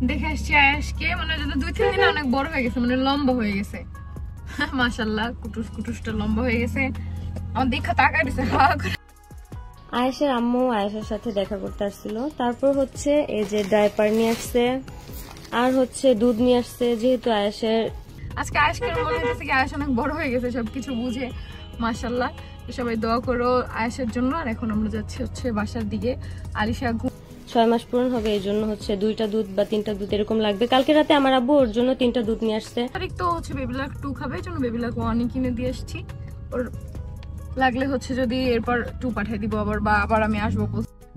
দেখে আসছি আয়েশকে, মানে যদি 2-3 দিনে অনেক বড় হয়ে গেছে, মানে লম্বা হয়ে গেছে। মাশাআল্লাহ, কুটুস কুটুসটা লম্বা হয়ে গেছে। আমার দেখা তাকায় দিছে। আয়েশের আম্মু আয়েশের সাথে দেখা করতে আসছিল। তারপর হচ্ছে এই যে ডাইপার নিয়ে আসছে, আর হচ্ছে দুধ নিয়ে আসছে। যেহেতু আয়েশের আজকে আয়েশকে মনে হচ্ছে কি আয়েশ অনেক বড় হয়ে গেছে সবকিছু বুঝে। মাশাআল্লাহ, সবাই দোয়া করো আয়েশের জন্য। আর এখন আমরা যাচ্ছি হচ্ছে বাসার দিকে। আলিশা 6 মাস পূরণ হবে, এই জন্য হচ্ছে 2টা দুধ বা 3টা দুধ এরকম লাগবে। কালকে রাতে আমার আব্বু ওর জন্য 3টা দুধ নিয়ে আসছে। তারিখ তো হচ্ছে বেবিলাক 2 খাবে, এই জন্য বেবিলাক 1 কিনে দিয়ে এসেছি। ওর লাগলে হচ্ছে যদি এরপর 2 পাঠিয়ে দিব আবার, বা আবার আমি আসবো।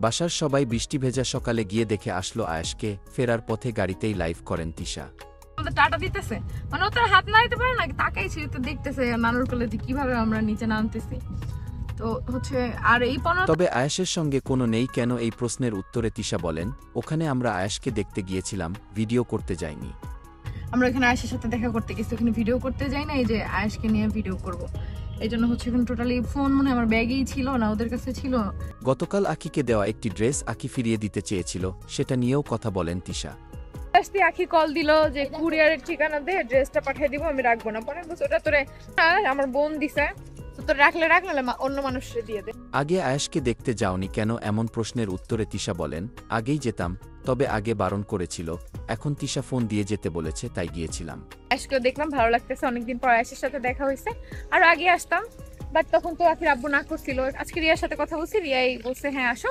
বাসার সবাই বৃষ্টি ভেজা সকালে গিয়ে দেখে আসলো আয়েশকে। ফেরার পথে গাড়িতেই লাইভ করেন তিশা। টাটা দিতেছে, মানে ও তার হাত নাড়াইতে পারে না, তাকাইছি তো দেখতেছে নানুর কোলে কিভাবে আমরা নিচে নামতেছি। তো হচ্ছে আর এই তবে আয়েশের সঙ্গে কোনো নেই কেন, এই প্রশ্নের উত্তরে তিশা বলেন, ওখানে আমরা আয়েশকে দেখতে গিয়েছিলাম, ভিডিও করতে যাইনি। আমরা এখানে আয়েশের সাথে দেখা করতে গেছি, ওখানে ভিডিও করতে যাই না। এই যে আয়েশকে নিয়ে ভিডিও করব, এই জন্য হচ্ছে এখন টোটালি ফোন মনে আমার ব্যাগেই ছিল না, ওদের কাছে ছিল। গতকাল আকিকে দেওয়া একটি ড্রেস আকি ফিরিয়ে দিতে চেয়েছিল, সেটা নিয়েও কথা বলেন তিশা। আখি কল দিল যে কুরিয়ারের ঠিকানা দে, ড্রেসটা পাঠিয়ে দিব, আমি রাখবো না। পরে ওটা তোরে আমার বোন দিছে, তো রাখলে অন্য মানুষকে দিয়ে দে। আগে আয়েশকে দেখতে যাওনি কেন, এমন প্রশ্নের উত্তরে তিশা বলেন, আগেই যেতাম, তবে আগে বারণ করেছিল, এখন তিশা ফোন দিয়ে যেতে বলেছে তাই গিয়েছিলাম। আয়েশকে দেখলাম, ভালো লাগতেছে, অনেকদিন পর আয়েশের সাথে দেখা হয়েছে। আর আগে আসতাম, বাট তখন তো আখির আব্বু না করছিল। আজকে রিয়ার সাথে কথা বলছি, রিয়াই বলছে হ্যাঁ আসো।